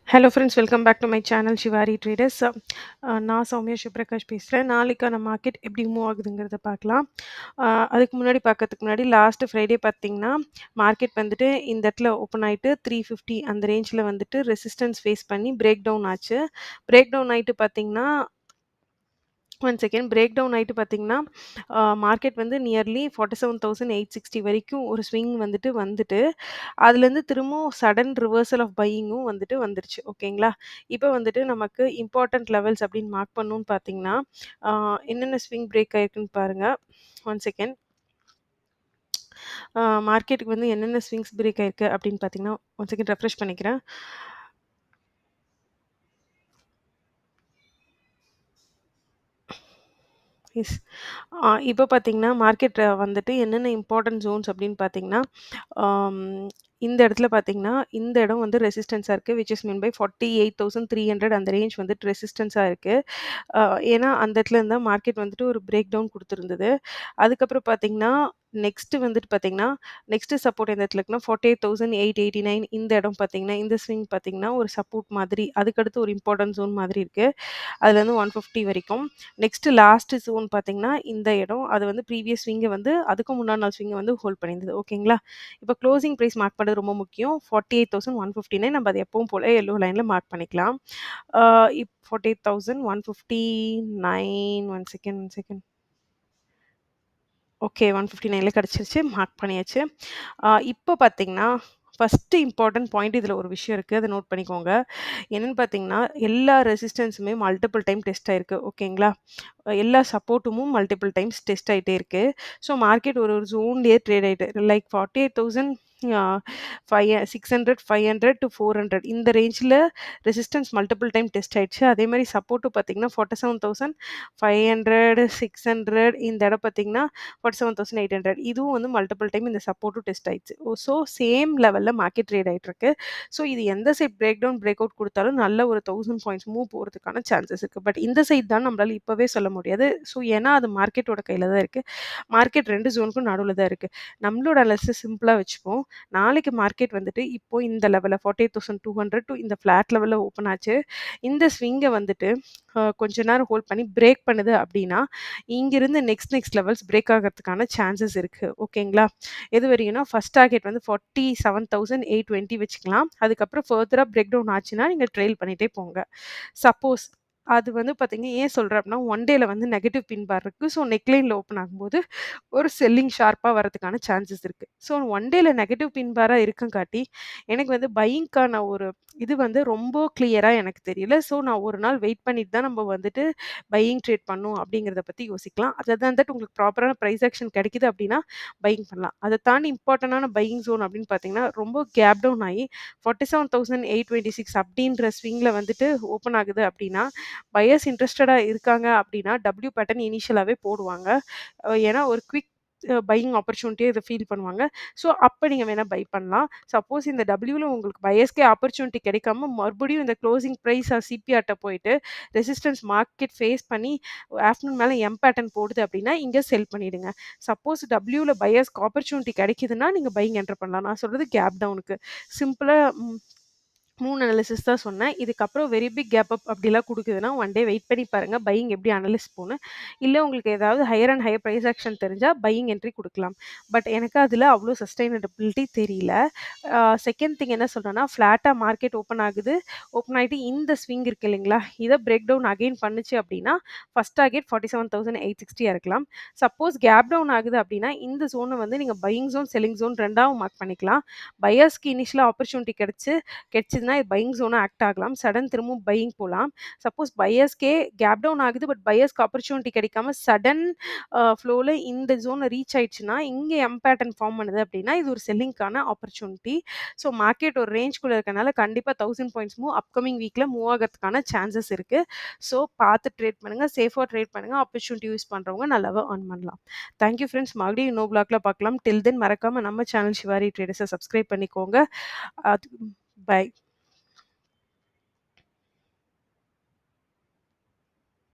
Hello friends, welcome back to my channel Shivari traders. நான் சௌமியா சிவபிரகாஷ் பேசுகிறேன். நாளைக்கான மார்க்கெட் எப்படி மூவ் ஆகுதுங்கிறத பார்க்கலாம். அதுக்கு முன்னாடி பார்க்கறதுக்கு முன்னாடி லாஸ்ட் ஃப்ரைடே பார்த்தீங்கன்னா, மார்க்கெட் வந்துட்டு இந்த இடத்துல ஓப்பன் ஆயிட்டு 350 அந்த ரேஞ்சில வந்துட்டு ரெசிஸ்டன்ஸ் ஃபேஸ் பண்ணி பிரேக் டவுன் ஆச்சு. பிரேக் டவுன் ஆயிட்டு பார்த்தீங்கன்னா, ஒன் செகண்ட் பிரேக் டவுன் ஆயிட்டு பார்த்தீங்கன்னா, மார்க்கெட் வந்து நியர்லி 47,860 வரைக்கும் ஒரு ஸ்விங் வந்துட்டு, அதுலேருந்து திரும்பவும் சடன் ரிவர்சல் ஆஃப் பையிங்கும் வந்துருச்சு. ஓகேங்களா? இப்போ வந்துட்டு நமக்கு இம்பார்ட்டன்ட் லெவல்ஸ் அப்படின்னு மார்க் பண்ணணும்னு பார்த்தீங்கன்னா, ஆ என்னென்ன ஸ்விங் பிரேக் ஆயிருக்குன்னு பாருங்க. One second. மார்க்கெட்டுக்கு வந்து என்னென்ன ஸ்விங்ஸ் பிரேக் ஆயிருக்கு அப்படின்னு பார்த்தீங்கன்னா, ஒன் செகண்ட் ரெஃப்ரெஷ் பண்ணிக்கிறேன். எஸ். இப்போ பார்த்தீங்கன்னா, மார்க்கெட் வந்துட்டு என்னென்ன இம்பார்ட்டன்ட் ஜோன்ஸ் அப்படின்னு பார்த்தீங்கன்னா, ஆம், இந்த இடத்துல பார்த்தீங்கன்னா, இந்த இடம் வந்து ரெசிஸ்டன்ஸா இருக்கு. விச் இஸ் மீன் பை 48,300 அந்த ரேஞ்ச் வந்துட்டு ரெசிஸ்டன்ஸா இருக்கு. அ ஏன்னா, அந்த இடத்துல இருந்தா மார்க்கெட் வந்துட்டு ஒரு பிரேக் டவுன் குடுத்துருந்தது. அதுக்கப்புறம் பார்த்தீங்கன்னா, நெக்ஸ்ட் சப்போர்ட் எந்த இடத்துல இருக்குன்னா, 48,889 இந்த இடம் பார்த்தீங்கன்னா, இந்த ஸ்விங் பார்த்தீங்கன்னா, ஒரு சப்போர்ட் மாதிரி, அதுக்கடுத்து ஒரு இம்பார்ட்டன்ட் ஜோன் மாதிரி இருக்கு. அதுலேருந்து 150 வரைக்கும். நெக்ஸ்ட் லாஸ்ட் ஜோன் பார்த்தீங்கன்னா, இந்த இடம். அது வந்து ப்ரீவியஸ் ஸ்விங்க வந்து அதுக்கு முன்னாடி நாள் ஸ்விங்க வந்து ஹோல்ட் பண்ணியிருந்தது. ஓகேங்களா? இப்போ க்ளோசிங் பிரைஸ் மார்க் பண்றது ரொம்ப முக்கியம். 48,159 நம்ம அத எப்பவும் போல எல்லோ லைன்ல மார்க் பண்ணிக்கலாம். ஆ 48,159 ஒன் செகண்ட். ஓகே. 159ல கிடைச்சிருச்சு. மார்க் பண்ணியாச்சு. இப்போ பார்த்தீங்கன்னா, ஃபர்ஸ்ட் இம்பார்ட்டன்ட் பாயிண்ட் இதில ஒரு விஷயம் இருக்கு. அத நோட் பண்ணிக்கோங்க. என்னன்னு பார்த்தீங்கன்னா, எல்லா ரெசிஸ்டன்ஸுமே மல்டிபிள் டைம் டெஸ்ட் ஆயிருக்கு. ஓகேங்களா? எல்லா சப்போர்ட்டுமும் மல்டிபிள் டைம்ஸ் டெஸ்ட் ஆயிட்டே இருக்கு. ஸோ மார்க்கெட் ஒரு ஜோன்லயே ட்ரேட் ஆயிட்டு லைக் 48,000 ஆ 600, 500 டூ 400 இந்த ரேஞ்சில ரெசிஸ்டன்ஸ் மல்டிபிள் டைம் டெஸ்ட் ஆயிடுச்சு. அதேமாரி சப்போர்ட்டும் பார்த்தீங்கன்னா, 47,500, 600 இந்த இடம் பார்த்தீங்கன்னா, 47,800 இதுவும் வந்து மல்டிபிள் டைம் இந்த சப்போர்ட்டும் டெஸ்ட் ஆயிடுச்சு. ஸோ சேம் லெவல்ல மார்க்கெட் ட்ரேட் ஆயிட்டு இருக்கு. ஸோ இது எந்த side break down, break out குடுத்தாலும் நல்ல ஒரு 1000 பாயிண்ட்ஸ் மூவ் போறதுக்கான சான்சஸ் இருக்கு. பட் இந்த சைட் தான் நம்மளால இப்பவே சொல்ல முடியாது. ஸோ ஏன்னா அது மார்க்கெட்டோட கையில தான் இருக்கு. மார்க்கெட் 2 ஜோனுக்கும் நடுவுல தான் இருக்கு. நம்மளோட அனாலிசிஸ் சிம்பிளா வச்சுப்போம். நாளைக்கு மார்க்கெட் வந்துட்டு இப்போ இந்த லெவல்ல 48,200 டூ இந்த ஃப்ளாட் லெவல்ல ஓப்பன் ஆச்சு. இந்த ஸ்விங்க வந்துட்டு கொஞ்ச நேரம் ஹோல்ட் பண்ணி பிரேக் பண்ணுது அப்படின்னா, இங்கிருந்து நெக்ஸ்ட் லெவல்ஸ் பிரேக் ஆகறதுக்கான சான்சஸ் இருக்கு. ஓகேங்களா? எது வரையும்னா ஃபர்ஸ்ட் டார்கெட் வந்து 47,820 வச்சுக்கலாம். அதுக்கப்புறம் ஃபர்தரா பிரேக் டவுன் ஆச்சுன்னா, நீங்க ட்ரெயில் பண்ணிட்டே போங்க. சப்போஸ் அது வந்து பார்த்தீங்கன்னா, ஏன் சொல்றேன் அப்படின்னா, ஒன் டேல வந்து நெகட்டிவ் பின் பார் இருக்கு. ஸோ நெக்லைன்ல ஓப்பன் ஆகும்போது ஒரு செல்லிங் ஷார்ப்பா வரதுக்கான சான்சஸ் இருக்கு. ஸோ ஒன் டேல நெகட்டிவ் பின் பாரா இருக்கங்காட்டி, எனக்கு வந்து பையிங்க்கான ஒரு இது வந்து ரொம்ப கிளியரா எனக்கு தெரியல. ஸோ நான் ஒரு நாள் வெயிட் பண்ணிட்டு தான் நம்ம வந்துட்டு பையிங் ட்ரேட் பண்ணணும் அப்படிங்கிறத பத்தி யோசிக்கலாம். அதர் தேன் தட் உங்களுக்கு ப்ராப்பரான பிரைஸ் ஆக்ஷன் கிடைக்குது அப்படின்னா, பையிங் பண்ணலாம். அத தாண்டி இம்பார்ட்டன்டான பையிங் ஜோன் அப்படின்னு பார்த்தீங்கன்னா, ரொம்ப கேப் டவுன் ஆயி 47,826 அப்படின்ற ஸ்விங்ல வந்துட்டு ஓப்பன் ஆகுது அப்படின்னா, பையர்ஸ் இன்ட்ரஸ்டடா இருக்காங்க அப்படின்னா, டபிள்யூ பேட்டர்ன் இனிஷியலாவே போடுவாங்க. ஏன்னா ஒரு குவிக் பையிங் ஆப்பர்ச்சுனிட்டியா இத ஃபீல் பண்ணுவாங்க. ஸோ அப்ப நீங்க வேணா பை பண்ணலாம். சப்போஸ் இந்த டபிள்யூல உங்களுக்கு பையர்ஸ்க்கே ஆப்பர்ச்சுனிட்டி கிடைக்காம மறுபடியும் இந்த குளோசிங் பிரைஸ் சிபிஆர்ட்ட போயிட்டு ரெசிஸ்டன்ஸ் மார்க்கெட் ஃபேஸ் பண்ணி ஆஃப்டர்நூன் மேல எம் பேட்டர்ன் போடுது அப்படின்னா, இங்க செல் பண்ணிடுங்க. சப்போஸ் டபிள்யூல பையர்ஸ்க்கு ஆப்பர்ச்சுனிட்டி கிடைக்குதுன்னா, நீங்க பையிங் என்டர் பண்ணலாம். நான் சொல்றது கேப் டவுனுக்கு. சிம்பிளா 3 அனாலிசிஸ் தான் சொன்னேன். இதுக்கப்புறம் வெரி பிக் கேப் அப் அப்படிலாம் குடுக்குதுன்னா, ஒன் டே வெயிட் பண்ணி பாருங்க. பையிங் எப்படி அனலைஸ் போன்னு. இல்ல உங்களுக்கு ஏதாவது higher and higher price action தெரிஞ்சா பையிங் என்ட்ரி குடுக்கலாம். பட் எனக்கு அதுல அவ்ளோ சஸ்டெய்னபிலிட்டி தெரியல. செகண்ட் திங் என்ன சொல்றேன்னா, ஃப்ளாட்டா மார்க்கெட் ஓப்பன் ஆகுது. ஓப்பன் ஆயிட்டு இந்த ஸ்விங் இருக்கு இல்லைங்களா? இத பிரேக் டவுன் அகைன் பண்ணுச்சு அப்படின்னா, ஃபர்ஸ்ட் டார்கெட் 47,860 இருக்கலாம். சப்போஸ் கேப் டவுன் ஆகுது அப்படின்னா, இந்த ஜோன வந்து நீங்க பையிங் ஜோன், செல்லிங் ஜோன் 2ஆவும் மார்க் பண்ணிக்கலாம். பையர்ஸ்க்கு இனிஷியலா ஆப்பர்ச்சுனிட்டி கிடைச்சதுன்னா பையிங் ஜோனா ஆக்ட் ஆகலாம். சடன் திரும்பவும் பையிங் போலாம். சப்போஸ் பையர்ஸ்க்கே கேப் டவுன் ஆகுது. பட் பையர்ஸ்க்கு ஆப்பர்ச்சுனிட்டி கிடைக்காம சடன் ஃப்ளோல இந்த ஜோன ரீச் ஆயிடுச்சுன்னா, இங்க எம் பேட்டர்ன் ஃபார்ம் பண்ணுது அப்படின்னா, இது ஒரு செல்லிங்க்கான ஆப்பர்ச்சுனிட்டி. ஸோ மார்க்கெட் ஒரு ரேஞ்ச்குள்ள இருக்கனால கண்டிப்பா 1000 பாயிண்ட்ஸ் அப்கமிங் வீக்ல மூவ் ஆகறதுக்கான சான்சஸ் இருக்கு. ஸோ பார்த்து ட்ரேட் பண்ணுங்க. சேஃபா ட்ரேட் பண்ணுங்க. ஆப்பர்ச்சுனிட்டி யூஸ் பண்றவங்க நல்லாவே ஏர்ன் பண்ணலாம். Thank you friends. மறுபடியும் இன்னொரு வ்ளாக்ல பார்க்கலாம். டில் தென் மறக்காம நம்ம சேனல் ஷிவாரி ட்ரேடர்ஸ சப்ஸ்கிரைப் பண்ணிக்கோங்க. அது பை.